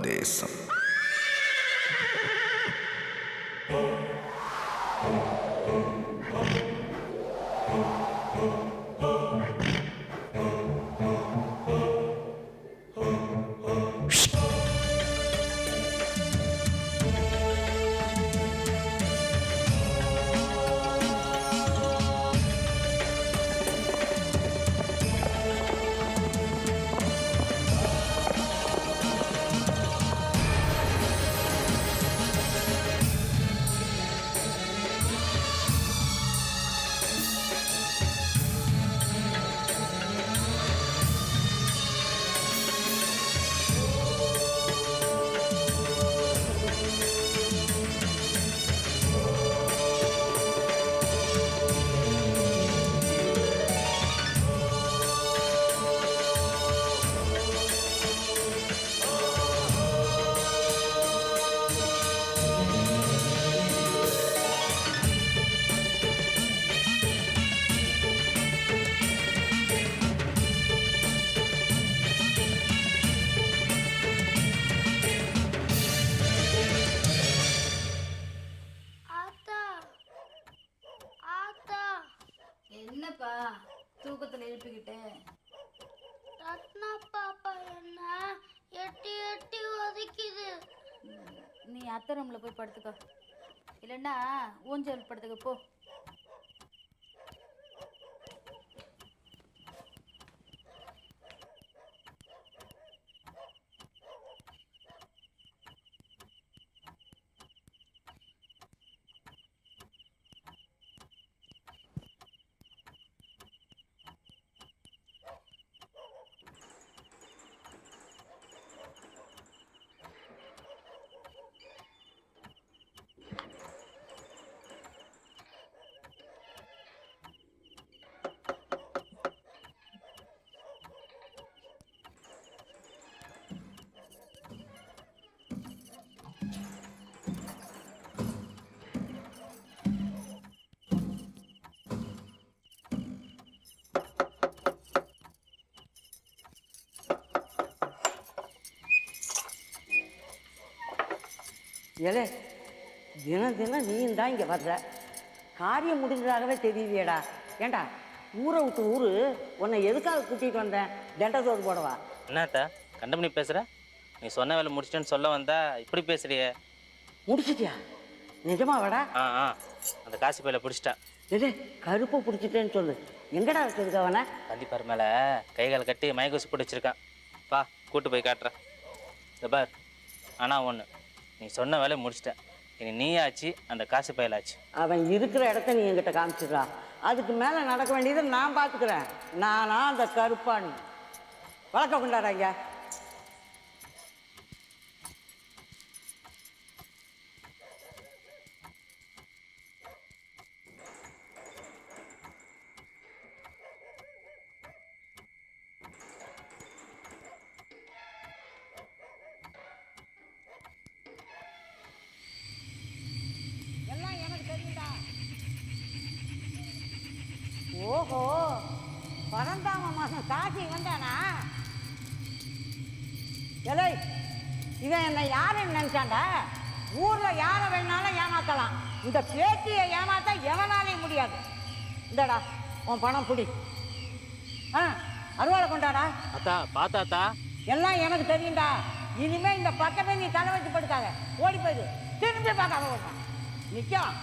தேசம். என்னப்பா தூக்கத்துல எழுப்பிக்கிட்டு? ரத்னா பாப்பா என்ன எட்டி எட்டி ஒதுக்கிது. நீ அத்தை ரூம்ல போய் படுத்துக்கோ, இல்லைன்னா ஊஞ்சல் படுத்துக்க போ. ஏலே, தினம் தினம் நீயும் தான் இங்கே வர்ற, காரியம் முடிஞ்சதாகவே தெரியலையேடா. ஏண்டா ஊரை விட்டு ஊரு உன்னை எதுக்காக கூட்டிகிட்டு வந்தேன்? தண்டத்தோடு போடவா? என்னத்தா கண்டமணி பேசுகிற? நீ சொன்ன வேலை முடிச்சிட்டேன்னு சொல்ல வந்தா இப்படி பேசுறியே? முடிச்சிட்டியா? நிஜமா வாடா? ஆ அந்த காசு பையில பிடிச்சிட்டேன். எது கருப்பை பிடிச்சிட்டேன்னு சொல்லு. எங்கடா வச்சிருக்க அவனை? கண்டிப்பார் மேலே கைகால் கட்டி மயக்கூசி போட்டு வச்சிருக்கான். வா கூட்டு போய் காட்டுறேன். இந்த பார், ஆனால் ஒன்று, நீ சொன்ன வேலை முடிச்சிட்டேன். இனி நீயாச்சு அந்த காசு பயிலாச்சு. அவன் இருக்கிற இடத்த நீ என்கிட்ட காமிச்சிடுறா. அதுக்கு மேலே நடக்க வேண்டியதை நான் பார்த்துக்கிறேன். நானா அந்த கருப்பாணி? வழக்க கொண்டாடுறாங்க. ஓஹோ, பரந்தாம மாசம் காசி வந்தானா? எலை, இவன் என்னை யாருன்னு நினைச்சாண்டா? ஊர்ல யாரை வேணாலும் ஏமாத்தலாம், இந்த பேட்டியை ஏமாத்த எவனாலையும் முடியாது. இந்தடா உன் பணம் புடி. அருவாளை கொண்டாடா. அத்தா பார்த்தாத்தா, எல்லாம் எனக்கு தெரியும்டா. இனிமே இந்த பக்கமே நீ தலை வச்சு படுக்காத. ஓடி போயிடு, திரும்பி பார்க்காம ஓடுறான். நிற்கும்.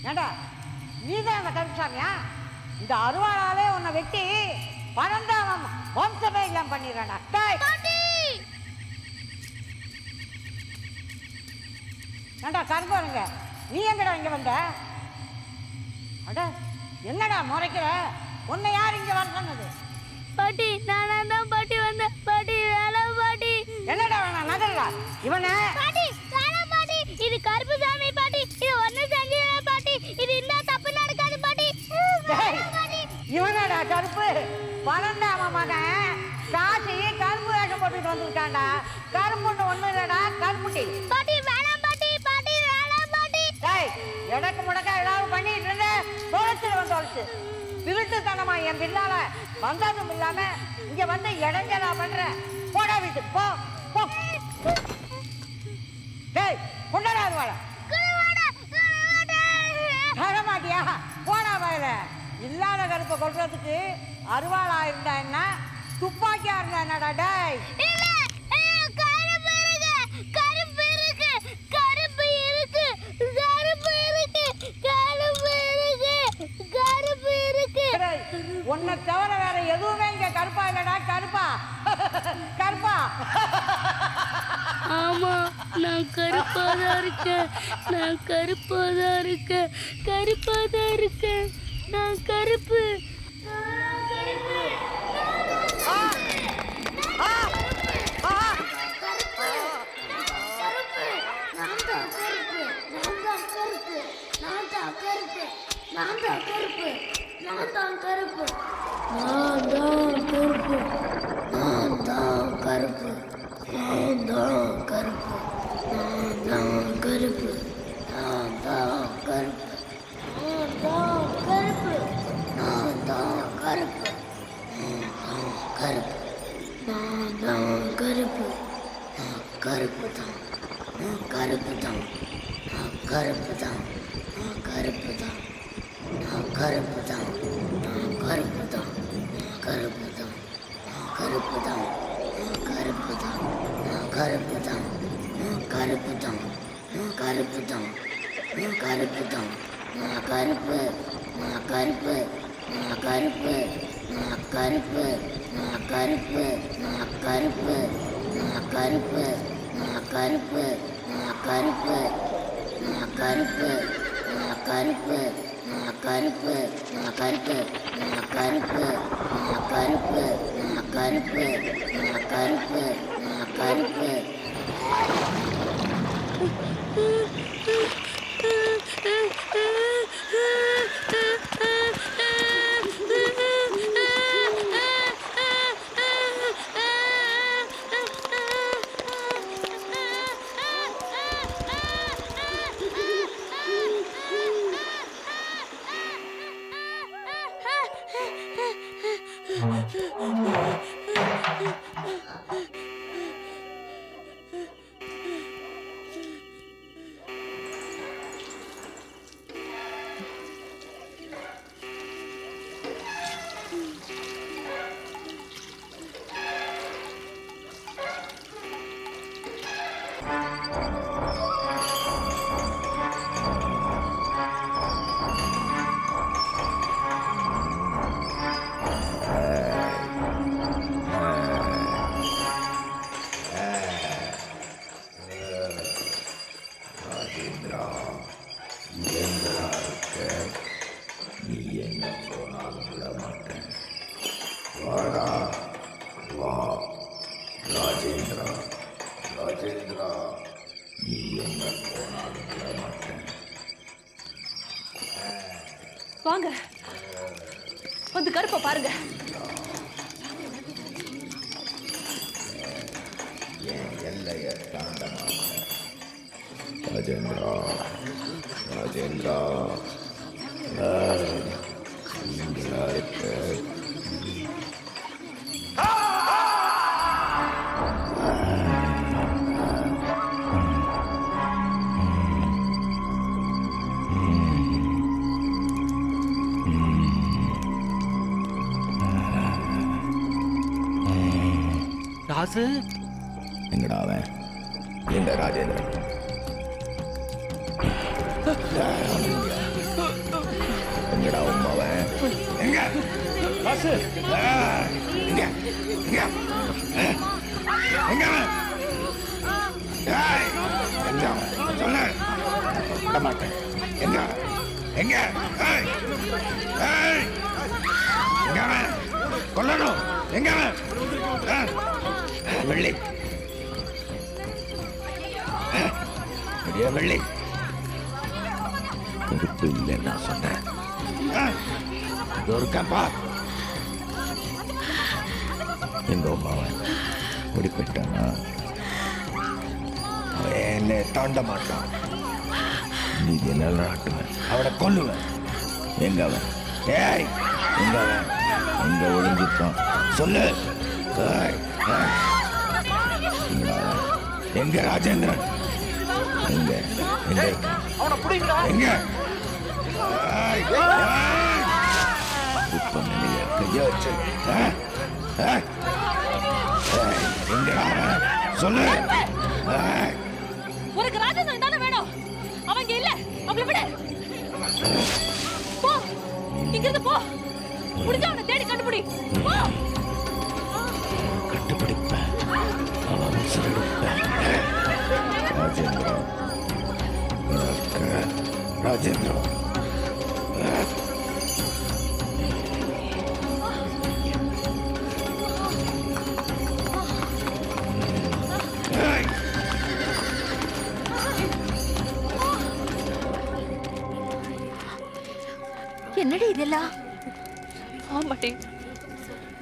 ஏண்டா நீதான் அந்த கருப்புசாமியா? இந்த அருவாளாலே உன்னை வெட்டி பரந்தாம வம்சமே இல்லாம பண்ணிடுறான்டா. ஏண்டா கருப்பாருங்க, நீ எங்கடா இங்க வந்த? அட என்னடா முறைக்கிற? உன்னை யார் இங்க வர சொன்னது? பாட்டி நானா தான் பாட்டி வந்தேன். பாட்டி வேணாம் பாட்டி. என்னடா வேணாம் நகர்டா இவனை. பாட்டி வேணாம் பாட்டி, இது கருப்புசாமி பாட்டி. இது ஒண்ணு செஞ்சிடல பாட்டி. இது இந்த தப்பு நடக்காது பாட்டி. இவனடா கருப்பு? பரந்தாம மகன் காசி கருப்பு வேஷம் போட்டுட்டு வந்திருக்காண்டா. கருப்புன்னு ஒண்ணு இல்லடா, கருப்புட்டி. பாட்டி வேணாம் பாட்டி. பாட்டி வேணாம் பாட்டி. டேய், எடக்கு முடக்க ஏதாவது பண்ணிட்டு இருந்த தொலைச்சிட்டு வந்து தொலைச்சு. திருட்டுத்தனமா என் பின்னால வந்ததும் இல்லாம இங்க வந்து இடைஞ்சலா பண்ற. போடா வீட்டுக்கு போ போ. டேய் கொண்டடா அருவாளை. தர மாட்டியா? போடா வயல. இல்லாத கருப்பை கொள்றதுக்கு அருவாளா இருந்தா என்ன, துப்பாக்கியா இருந்தா என்னடா? டேய் உன்னை தவிர வேற எதுவுமே இங்க கருப்பா இல்லடா. கருப்பா கருப்பா. ஆமா, நான் கருப்பாதான் இருக்கேன். நான் கருப்பாதான் இருக்கேன். கருப்பாதான் இருக்கேன். நான் கருப்பு. வாங்க, வந்து கருப்பை பாருங்க. ராஜேந்திரா, ராஜேந்திரா, இங்கா இருக்க. ராசு எங்கடா அவன்? எங்க ராஜேந்திரன்? எங்கடா உமாவன்? எங்க ராசு எங்க எங்க எங்க எங்க சொல்லு. விட மாட்டேன். எங்க எங்க எங்க கொல்லணும். எங்க வெள்ளி வெள்ளி கருப்பு இல்லைன்னு நான் சொன்னேன். ஒரு கப்பா எங்க அம்மாவன் ஓடிப்பட்டானா? அவன் என்னை தாண்ட மாட்டான். நீ என்ன நாட்டுவேன், அவனை கொல்லுவேன். எங்க அவன்? ஏய் எங்க அவன்? எங்க ஒளிஞ்சிருக்கான் சொல்லு. ஏய், ஏய். எங்கடா அவன்? எங்க ராஜேந்திரன்? எங்க எங்க எங்க? ஏய், ஏய். இப்ப நிலைய கைய வச்சு எங்கடா அவன்? சொல்லு. ஏய். உனக்கு ராஜேந்திரன் தானே வேணும்? அவங்க இல்ல, அவளை விடு. போ, இங்கிருந்து போ. முடிஞ்சா அவனை தேடி கண்டுபிடி. போ. கண்டுபிடிப்பேன், அவன் உசிரெடுப்பேன். ராஜேந்திரா, ராஜேந்திரா. என்னடி இதெல்லாம்? ஆமாட்டி,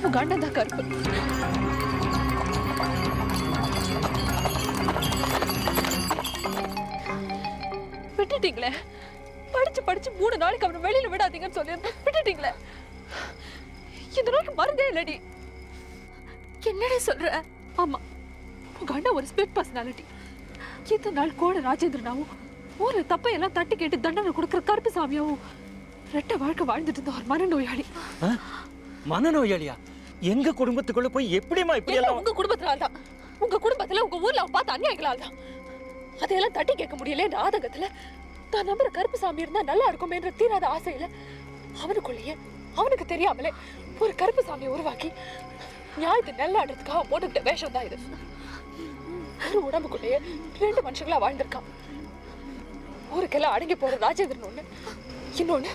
உங்க அண்ணன் தான் கருப்பு. விட்டுட்டீங்களே. படிச்சு படிச்சு 3 நாளைக்கு அவனை வெளியில விடாதீங்கன்னு சொல்லியிருந்தேன். விட்டுட்டீங்களே. இந்த நோய்க்கு மருந்தே இல்லடி. என்னடி சொல்ற? ஆமா, உங்க அண்ணன் ஒரு ஸ்பிரிட் பர்சனாலிட்டி. இத்தனை நாள் கோட ராஜேந்திரனாவும் ஊர்ல தப்பையெல்லாம் தட்டி கேட்டு தண்டனை கொடுக்குற கருப்பு சாமியாவும் ரெட்ட வாழ்க்கை வாழ்ந்துட்டு இருந்த ஒரு மனநோயாளி. மனநோயாளியா? எங்க குடும்பத்துக்குள்ள போய் எப்படிமா இப்படி எல்லாம்? உங்க குடும்பத்தினால தான். உங்க குடும்பத்துல உங்க ஊர்ல அவன் பார்த்த அநியாயங்களால தான். அதையெல்லாம் தட்டி கேட்க முடியல என்ற ஆதங்கத்துல தான் நம்புற கருப்பு சாமி இருந்தா நல்லா இருக்கும் என்ற தீராத ஆசையில அவனுக்குள்ளேயே அவனுக்கு தெரியாமலே ஒரு கருப்பு சாமியை உருவாக்கி நியாயத்தை நெல்லாடுறதுக்காக போட்டுக்கிட்ட வேஷம் தான் இது. ஒரு உடம்புக்குள்ளேயே 2 மனுஷங்களா வாழ்ந்திருக்கான். ஊருக்கெல்லாம் அடங்கி போற ராஜேந்திரன் ஒண்ணு, இன்னொன்னு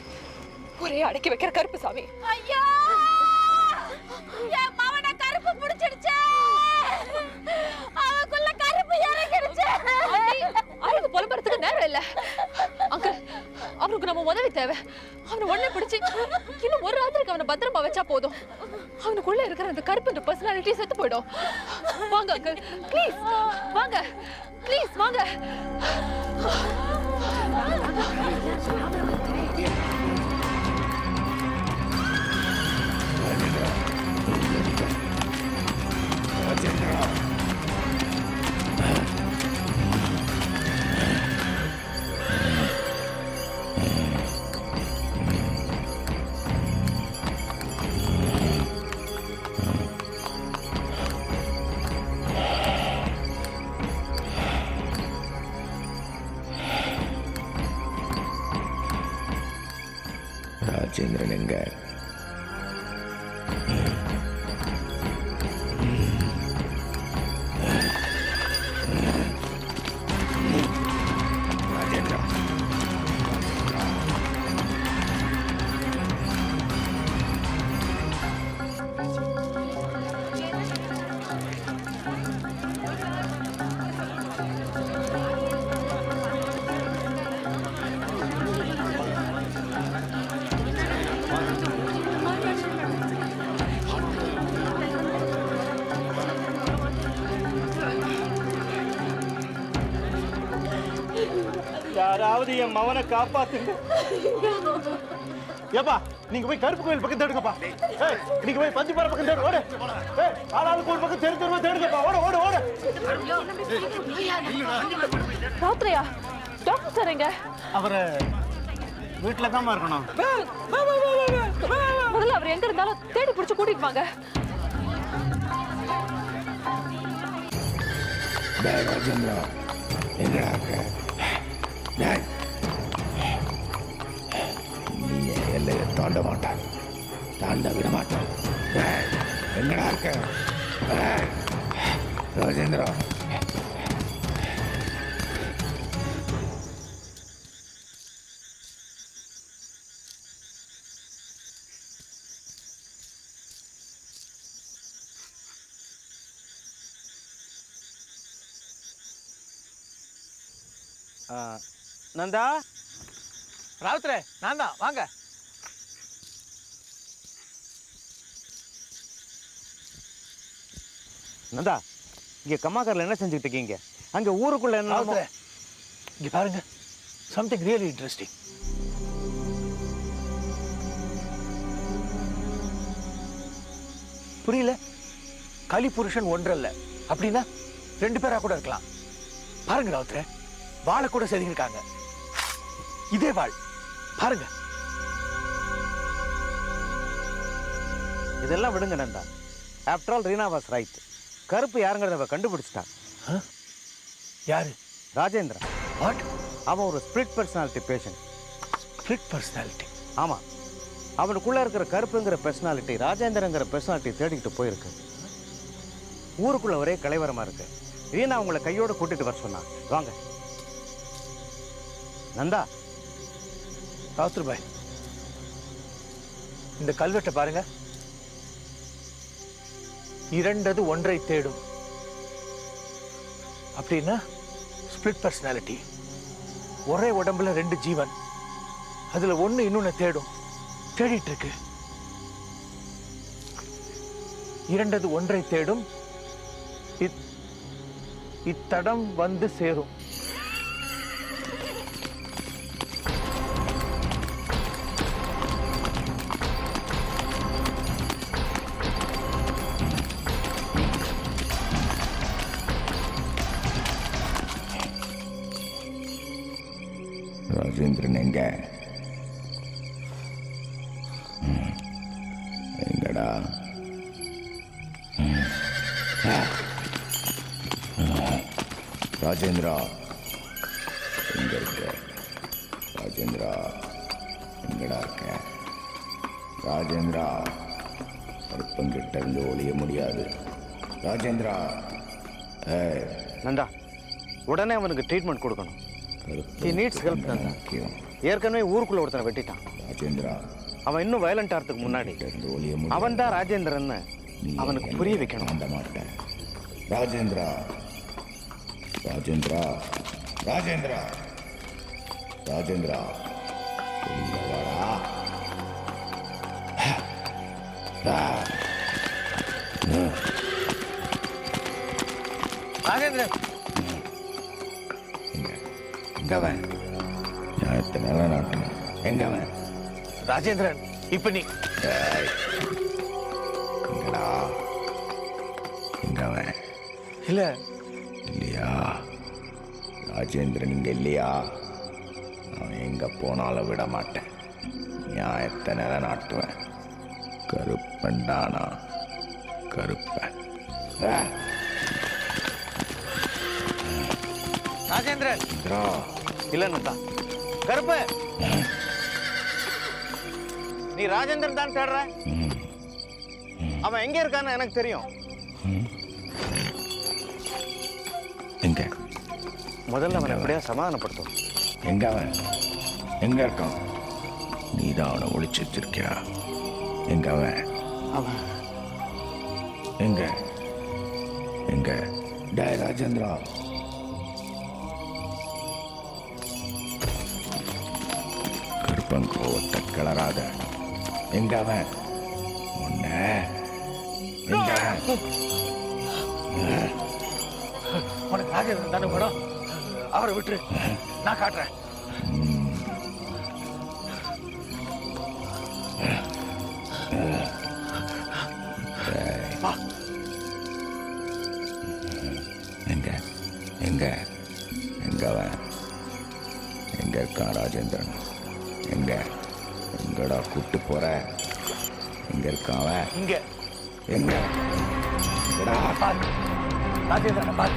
ஒரே அடக்கி வைக்கிற கருப்பு சாமி. ஐயோ, என் மவனை கருப்பு பிடிச்சிடுச்சு. அவனுக்குள்ள கருப்பு இறங்கிடுச்சு. அவனுக்கு புலம்புறதுக்கு நேரம் இல்ல. அங்கிள், அவனுக்கு நம்ம உதவி தேவை. அவனை உடனே பிடிச்சு இன்னும் ஒரு ராத்திரிக்கு அவனை பத்திரமா வச்சா போதும். அவனுக்குள்ள இருக்கிற அந்த கருப்பு பர்சனாலிட்டி செத்து போயிடும். வாங்க அங்கிள், ப்ளீஸ் வாங்க, ப்ளீஸ் வாங்க. ராஜேந்திரன் எங்க? ராஜேந்திரா, யாராவது என் மவனை காப்பாத்துங்க. ஏப்பா, நீங்க போய் கருப்பு கோயில் பக்கம் தேடுங்கப்பா. ஏய், நீங்க போய் பஞ்சுபாறை பக்கம் தேடு. ஓடு. ஏய், ஆளாளுக்கு ஒரு பக்கம் தெருவா தேடுங்கப்பா. ஓடு ஓடு ஓடு. ராத்திரியா? டாக்டர் சார் எங்க? அவரை வீட்டுல தான் இருக்கணும். முதல்ல அவர் எங்க இருந்தாலும் தேடி பிடிச்சு கூட்டிட்டு வாங்க. ராஜேந்திரா, எங்கடா இருக்க? நீ எல்லையை தாண்ட மாட்டான், தாண்ட விட மாட்டான். எங்கடா இருக்க ராஜேந்திரா? நந்தா, ராவுத்ரே, நான் தான், வாங்க. நந்தா, இங்க கம்மாக்காரில் என்ன செஞ்சுக்கிட்டு இருக்கீங்க? அங்க ஊருக்குள்ள என்ன? இங்க பாருங்க, சம்திங் ரியலி இன்ட்ரெஸ்டிங். புரியல? கலி புருஷன் ஒன்றல்ல அப்படின்னா 2 பேரா கூட இருக்கலாம். பாருங்க ராவுத்தர, வாழை கூட செதுக்கிருக்காங்க. இதே வாழ் பாருங்க. இதெல்லாம் விடுங்க Nanda. After all Reena was right. Karuppu யாருங்கிறத கண்டுபிடிச்சிட்டான். யாரு? ராஜேந்திரன். வாட்? அவன் ஒரு spirit personality patient. Spirit personality? ஆமாம். அவனுக்குள்ளே இருக்கிற கருப்புங்கிற பர்சனாலிட்டி ராஜேந்திரங்கிற பர்சனாலிட்டி தேடிக்கிட்டு போயிருக்கு. ஊருக்குள்ள ஒரே கலைவரமாக இருக்கு. ரீனா உங்களை கையோடு கூட்டிட்டு வர சொன்னான். வாங்க நந்தா. ராவுத்தர் பாய், இந்த கல்வெட்டை பாருங்க. 2 ஒன்றை தேடும் அப்படின்னா ஸ்பிளிட் பர்சனாலிட்டி. ஒரே உடம்புல 2 ஜீவன், அதுல ஒண்ணு இன்னொன்னு தேடும், தேடிட்டு இருக்கு. 2 ஒன்றை தேடும், இத்தடம் வந்து சேரும். ராஜேந்திரன் எங்க? எங்கடா? ராஜேந்திரா எங்க இருக்க? ராஜேந்திரா எங்கடா இருக்க? ராஜேந்திரா, கருப்பங்கிட்ட இருந்து ஒழிய முடியாது. ராஜேந்திரா. நந்தா, உடனே அவனுக்கு ட்ரீட்மெண்ட் கொடுக்கணும். He needs help Nanda. ஏற்கனவே ஊருக்குள்ள ஒருத்தனை வெட்டிட்டான். ராஜேந்திரா, அவன் இன்னும் வயலண்ட் ஆகிறதுக்கு முன்னாடி அவன் தான் ராஜேந்திரன் அவனுக்கு புரிய வைக்கணும். அந்த மாட்டேன். ராஜேந்திரா, ராஜேந்திரா, ராஜேந்திரா, ராஜேந்திரா, வாடா. ராஜேந்திரன் எங்கவன்? நியாயத்தை நிலநாட்டணும். எங்கவன்? ராஜேந்திரன், இப்ப நீ எங்கடா? எங்கவன்? இல்ல இல்லையா? ராஜேந்திரன் இங்க இல்லையா? அவன் எங்க போனாலும் விட மாட்டேன். நியாயத்தை நிலநாட்டுவேன். கருப்பண்டானா கருப்பன். ராஜேந்திரன். இல்ல நந்தா, கருப்பு, நீ ராஜேந்திரன் தான் தேடுற. அவன் எங்க இருக்கான்னு எனக்கு தெரியும். எங்க? முதல்ல அவனை எப்படியா சமாதானப்படுத்தும். எங்க அவன்? எங்க இருக்கான்? நீதான் அவனை ஒளிச்சு வச்சிருக்கியா? எங்க அவன்? அவன் எங்க? எங்க? டேய் ராஜேந்திரா, கருப்பன் கோவத்தை கிளறாத. எங்க அவன்? உன்ன எங்க அவன்? உனக்கு ராஜேந்திரன் தானே படம்? அவரை விட்டுரு, நான் காட்டுறேன். எங்க? எங்க? எங்க அவன்? எங்க இருக்கான் ராஜேந்திரன்? எங்க? எங்கடா கூட்டு போற? எங்க இருக்கான் அவன்? இங்க எங்க? எங்கடா? பாரு, ராஜேந்திரனை பாரு.